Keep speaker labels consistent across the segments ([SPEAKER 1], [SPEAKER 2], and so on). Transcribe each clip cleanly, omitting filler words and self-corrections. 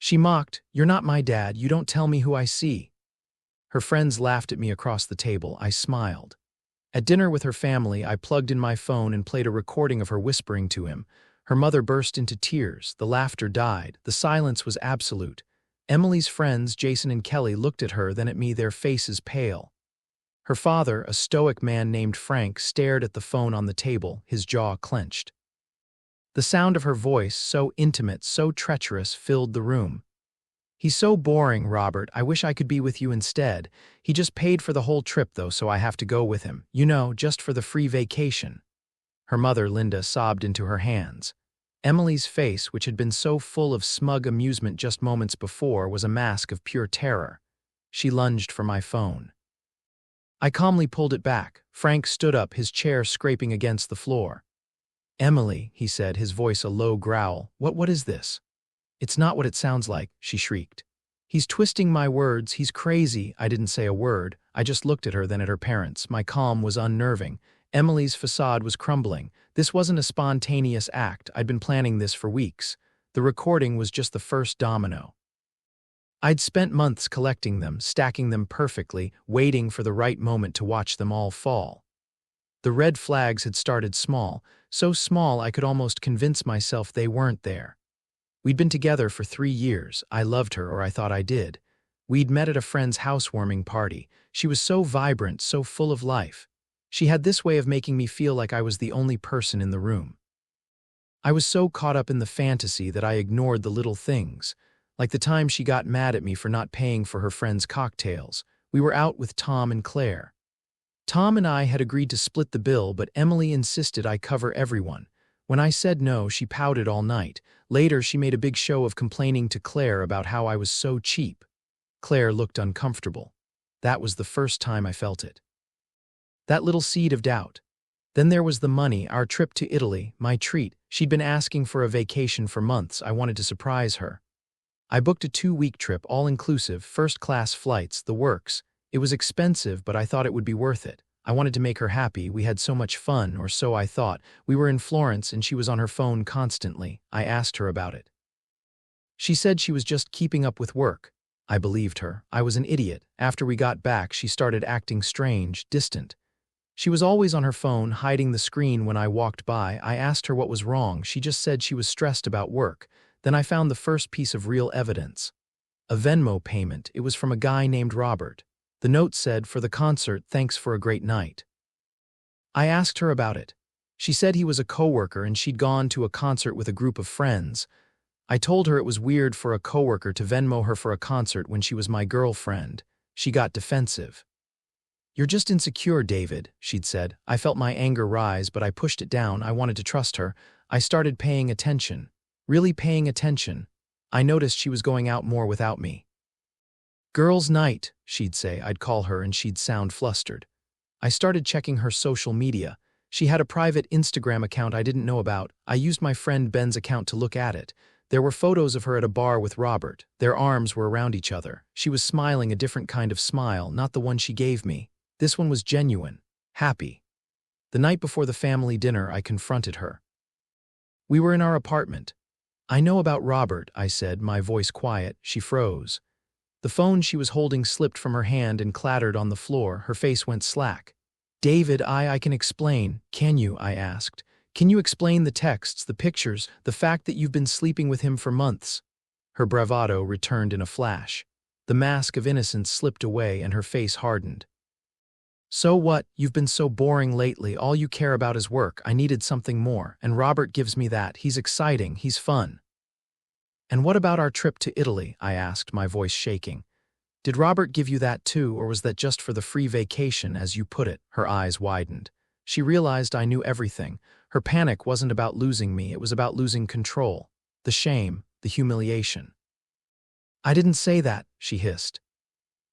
[SPEAKER 1] She mocked, "You're not my dad, you don't tell me who I see." Her friends laughed at me across the table. I smiled. At dinner with her family, I plugged in my phone and played a recording of her whispering to him. Her mother burst into tears. The laughter died. The silence was absolute. Emily's friends, Jason and Kelly, looked at her, then at me, their faces pale. Her father, a stoic man named Frank, stared at the phone on the table, his jaw clenched. The sound of her voice, so intimate, so treacherous, filled the room. "He's so boring, Robert. I wish I could be with you instead. He just paid for the whole trip, though, so I have to go with him. You know, just for the free vacation." Her mother, Linda, sobbed into her hands. Emily's face, which had been so full of smug amusement just moments before, was a mask of pure terror. She lunged for my phone. I calmly pulled it back. Frank stood up, his chair scraping against the floor. "Emily," he said, his voice a low growl, What is this?" "It's not what it sounds like," she shrieked. "He's twisting my words, he's crazy." I didn't say a word. I just looked at her, then at her parents. My calm was unnerving. Emily's facade was crumbling. This wasn't a spontaneous act. I'd been planning this for weeks. The recording was just the first domino. I'd spent months collecting them, stacking them perfectly, waiting for the right moment to watch them all fall. The red flags had started small, so small I could almost convince myself they weren't there. We'd been together for 3 years. I loved her, or I thought I did. We'd met at a friend's housewarming party. She was so vibrant, so full of life. She had this way of making me feel like I was the only person in the room. I was so caught up in the fantasy that I ignored the little things, like the time she got mad at me for not paying for her friend's cocktails. We were out with Tom and Claire. Tom and I had agreed to split the bill, but Emily insisted I cover everyone. When I said no, she pouted all night. Later, she made a big show of complaining to Claire about how I was so cheap. Claire looked uncomfortable. That was the first time I felt it. That little seed of doubt. Then there was the money, our trip to Italy, my treat. She'd been asking for a vacation for months. I wanted to surprise her. I booked a 2-week trip, all-inclusive, first-class flights, the works. It was expensive, but I thought it would be worth it. I wanted to make her happy. We had so much fun, or so I thought. We were in Florence, and she was on her phone constantly. I asked her about it. She said she was just keeping up with work. I believed her. I was an idiot. After we got back, she started acting strange, distant. She was always on her phone, hiding the screen when I walked by. I asked her what was wrong. She just said she was stressed about work. Then I found the first piece of real evidence. A Venmo payment. It was from a guy named Robert. The note said, "For the concert, thanks for a great night." I asked her about it. She said he was a coworker and she'd gone to a concert with a group of friends. I told her it was weird for a coworker to Venmo her for a concert when she was my girlfriend. She got defensive. "You're just insecure, David," she'd said. I felt my anger rise, but I pushed it down. I wanted to trust her. I started paying attention. Really paying attention. I noticed she was going out more without me. "Girls' night," she'd say. I'd call her and she'd sound flustered. I started checking her social media. She had a private Instagram account I didn't know about. I used my friend Ben's account to look at it. There were photos of her at a bar with Robert. Their arms were around each other. She was smiling a different kind of smile, not the one she gave me. This one was genuine, happy. The night before the family dinner, I confronted her. We were in our apartment. "I know about Robert," I said, my voice quiet. She froze. The phone she was holding slipped from her hand and clattered on the floor. Her face went slack. "David, I can explain." "Can you?" I asked. "Can you explain the texts, the pictures, the fact that you've been sleeping with him for months?" Her bravado returned in a flash. The mask of innocence slipped away and her face hardened. "So what? You've been so boring lately. All you care about is work. I needed something more, and Robert gives me that. He's exciting, he's fun." "And what about our trip to Italy?" I asked, my voice shaking. "Did Robert give you that too, or was that just for the free vacation, as you put it?" Her eyes widened. She realized I knew everything. Her panic wasn't about losing me, it was about losing control. The shame, the humiliation. "I didn't say that," she hissed.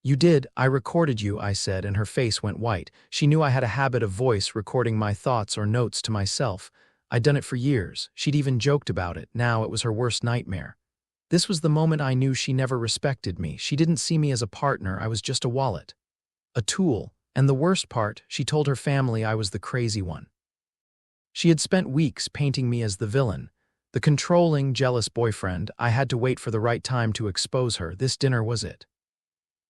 [SPEAKER 1] "You did. I recorded you," I said, and her face went white. She knew I had a habit of voice recording my thoughts or notes to myself. I'd done it for years. She'd even joked about it. Now it was her worst nightmare. This was the moment I knew she never respected me. She didn't see me as a partner. I was just a wallet. A tool. And the worst part, she told her family I was the crazy one. She had spent weeks painting me as the villain. The controlling, jealous boyfriend. I had to wait for the right time to expose her. This dinner was it.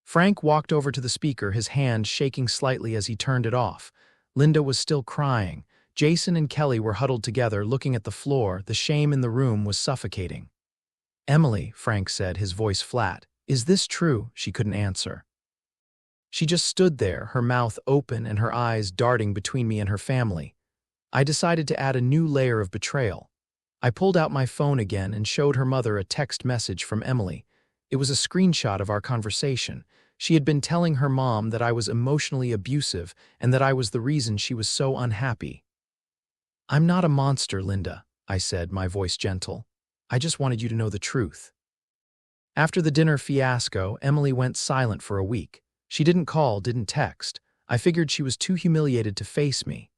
[SPEAKER 1] Frank walked over to the speaker, his hand shaking slightly as he turned it off. Linda was still crying. Jason and Kelly were huddled together, looking at the floor. The shame in the room was suffocating. "Emily," Frank said, his voice flat. "Is this true?" She couldn't answer. She just stood there, her mouth open and her eyes darting between me and her family. I decided to add a new layer of betrayal. I pulled out my phone again and showed her mother a text message from Emily. It was a screenshot of our conversation. She had been telling her mom that I was emotionally abusive and that I was the reason she was so unhappy. "I'm not a monster, Linda," I said, my voice gentle. "I just wanted you to know the truth." After the dinner fiasco, Emily went silent for a week. She didn't call, didn't text. I figured she was too humiliated to face me.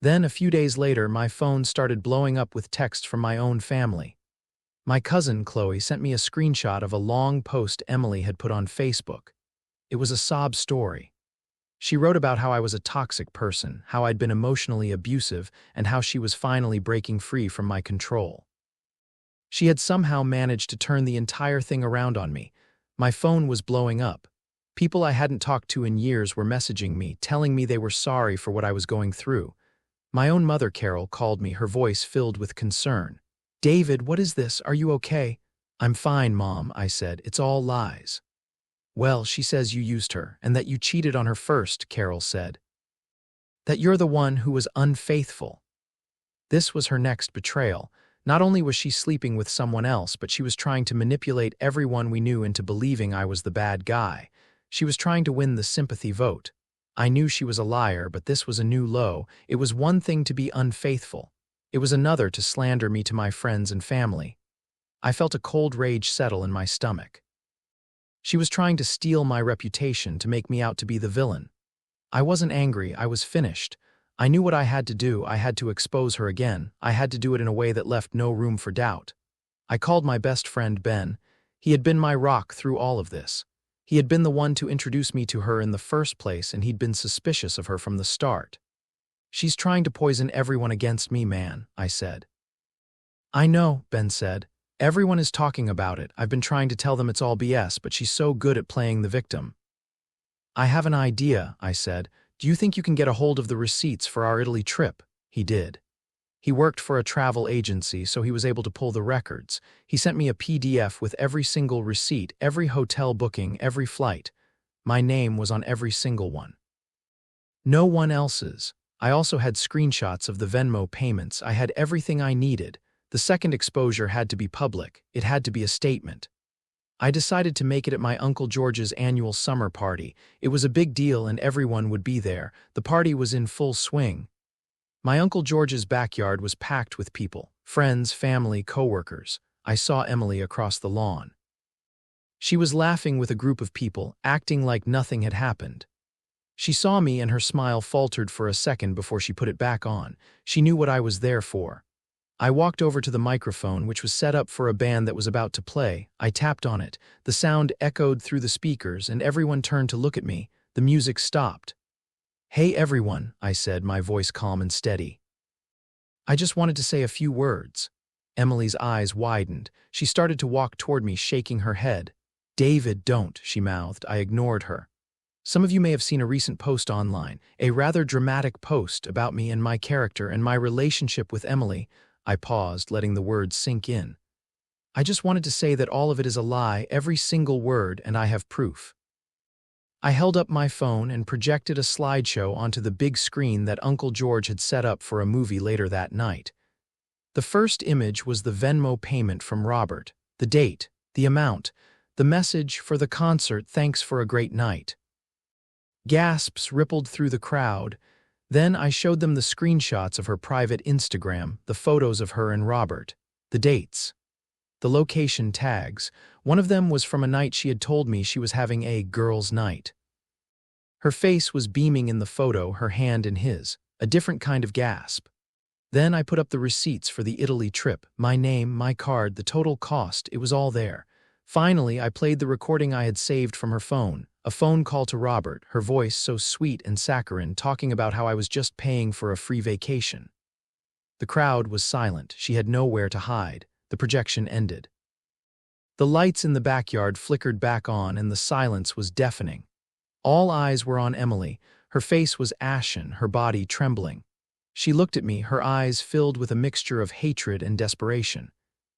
[SPEAKER 1] Then, a few days later, my phone started blowing up with texts from my own family. My cousin, Chloe, sent me a screenshot of a long post Emily had put on Facebook. It was a sob story. She wrote about how I was a toxic person, how I'd been emotionally abusive, and how she was finally breaking free from my control. She had somehow managed to turn the entire thing around on me. My phone was blowing up. People I hadn't talked to in years were messaging me, telling me they were sorry for what I was going through. My own mother, Carol, called me, her voice filled with concern. "David, what is this? Are you okay?" "I'm fine, Mom," I said. "It's all lies." "Well, she says you used her, and that you cheated on her first," Carol said. "That you're the one who was unfaithful." This was her next betrayal. Not only was she sleeping with someone else, but she was trying to manipulate everyone we knew into believing I was the bad guy. She was trying to win the sympathy vote. I knew she was a liar, but this was a new low. It was one thing to be unfaithful. It was another to slander me to my friends and family. I felt a cold rage settle in my stomach. She was trying to steal my reputation, to make me out to be the villain. I wasn't angry, I was finished. I knew what I had to do. I had to expose her again. I had to do it in a way that left no room for doubt. I called my best friend Ben. He had been my rock through all of this. He had been the one to introduce me to her in the first place, and he'd been suspicious of her from the start. "She's trying to poison everyone against me, man," I said. "I know," Ben said. "Everyone is talking about it. I've been trying to tell them it's all BS, but she's so good at playing the victim." "I have an idea," I said. "Do you think you can get a hold of the receipts for our Italy trip?" He did. He worked for a travel agency, so he was able to pull the records. He sent me a PDF with every single receipt, every hotel booking, every flight. My name was on every single one. No one else's. I also had screenshots of the Venmo payments. I had everything I needed. The second exposure had to be public. It had to be a statement. I decided to make it at my Uncle George's annual summer party. It was a big deal and everyone would be there. The party was in full swing. My Uncle George's backyard was packed with people, friends, family, coworkers. I saw Emily across the lawn. She was laughing with a group of people, acting like nothing had happened. She saw me and her smile faltered for a second before she put it back on. She knew what I was there for. I walked over to the microphone, which was set up for a band that was about to play. I tapped on it. The sound echoed through the speakers, and everyone turned to look at me. The music stopped. "Hey everyone," I said, my voice calm and steady. "I just wanted to say a few words." Emily's eyes widened. She started to walk toward me, shaking her head. "David, don't," she mouthed. I ignored her. "Some of you may have seen a recent post online, a rather dramatic post about me and my character and my relationship with Emily." I paused, letting the words sink in. "I just wanted to say that all of it is a lie, every single word, and I have proof." I held up my phone and projected a slideshow onto the big screen that Uncle George had set up for a movie later that night. The first image was the Venmo payment from Robert, the date, the amount, the message for the concert, "Thanks for a great night." Gasps rippled through the crowd. Then I showed them the screenshots of her private Instagram, the photos of her and Robert, the dates, the location tags. One of them was from a night she had told me she was having a girls' night. Her face was beaming in the photo, her hand in his, a different kind of gasp. Then I put up the receipts for the Italy trip, my name, my card, the total cost, it was all there. Finally, I played the recording I had saved from her phone, a phone call to Robert, her voice so sweet and saccharine, talking about how I was just paying for a free vacation. The crowd was silent. She had nowhere to hide. The projection ended. The lights in the backyard flickered back on, and the silence was deafening. All eyes were on Emily. Her face was ashen, her body trembling. She looked at me, her eyes filled with a mixture of hatred and desperation.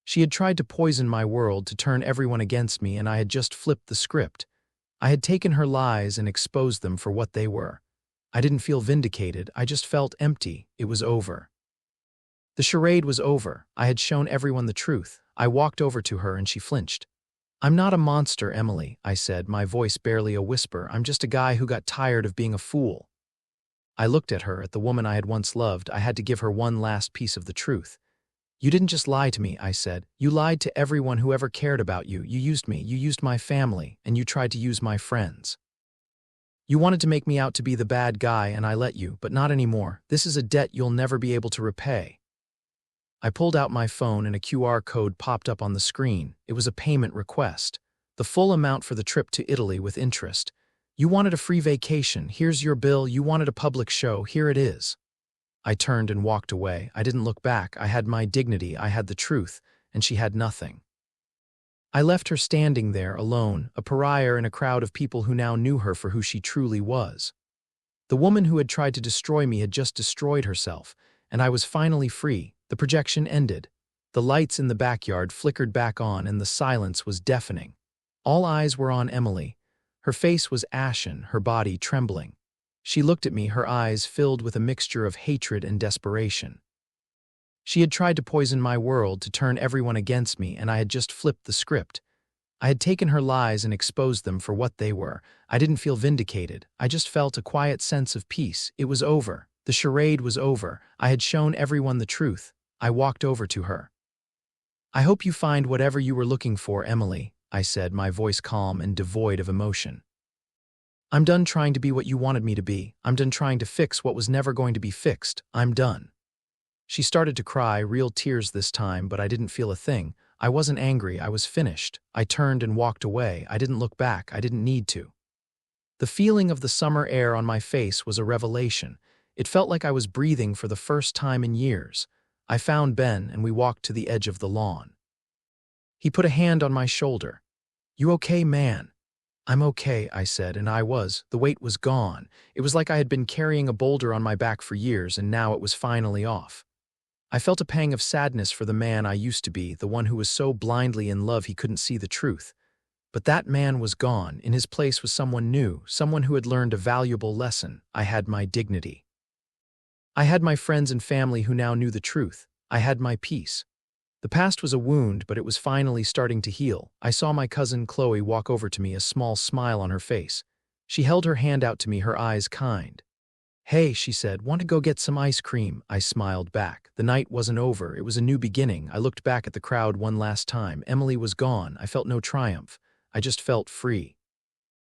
[SPEAKER 1] She had tried to poison my world, to turn everyone against me, and I had just flipped the script. I had taken her lies and exposed them for what they were. I didn't feel vindicated, I just felt empty. It was over. The charade was over. I had shown everyone the truth. I walked over to her and she flinched. "I'm not a monster, Emily," I said, my voice barely a whisper. "I'm just a guy who got tired of being a fool." I looked at her, at the woman I had once loved. I had to give her one last piece of the truth. "You didn't just lie to me," I said. "You lied to everyone who ever cared about you. You used me, you used my family, and you tried to use my friends. You wanted to make me out to be the bad guy, and I let you, but not anymore. This is a debt you'll never be able to repay." I pulled out my phone and a QR code popped up on the screen. It was a payment request. The full amount for the trip to Italy with interest. "You wanted a free vacation. Here's your bill. You wanted a public show. Here it is." I turned and walked away. I didn't look back. I had my dignity. I had the truth, and she had nothing. I left her standing there, alone, a pariah in a crowd of people who now knew her for who she truly was. The woman who had tried to destroy me had just destroyed herself, and I was finally free. The projection ended. The lights in the backyard flickered back on, and the silence was deafening. All eyes were on Emily. Her face was ashen, her body trembling. She looked at me, her eyes filled with a mixture of hatred and desperation. She had tried to poison my world, to turn everyone against me, and I had just flipped the script. I had taken her lies and exposed them for what they were. I didn't feel vindicated. I just felt a quiet sense of peace. It was over. The charade was over. I had shown everyone the truth. I walked over to her. "I hope you find whatever you were looking for, Emily," I said, my voice calm and devoid of emotion. "I'm done trying to be what you wanted me to be. I'm done trying to fix what was never going to be fixed. I'm done." She started to cry, real tears this time, but I didn't feel a thing. I wasn't angry, I was finished. I turned and walked away. I didn't look back, I didn't need to. The feeling of the summer air on my face was a revelation. It felt like I was breathing for the first time in years. I found Ben, and we walked to the edge of the lawn. He put a hand on my shoulder. "You okay, man?" "I'm okay," I said, and I was. The weight was gone. It was like I had been carrying a boulder on my back for years, and now it was finally off. I felt a pang of sadness for the man I used to be, the one who was so blindly in love he couldn't see the truth. But that man was gone. In his place was someone new, someone who had learned a valuable lesson. I had my dignity. I had my friends and family who now knew the truth. I had my peace. The past was a wound, but it was finally starting to heal. I saw my cousin Chloe walk over to me, a small smile on her face. She held her hand out to me, her eyes kind. "Hey," she said, "want to go get some ice cream?" I smiled back. The night wasn't over. It was a new beginning. I looked back at the crowd one last time. Emily was gone. I felt no triumph. I just felt free.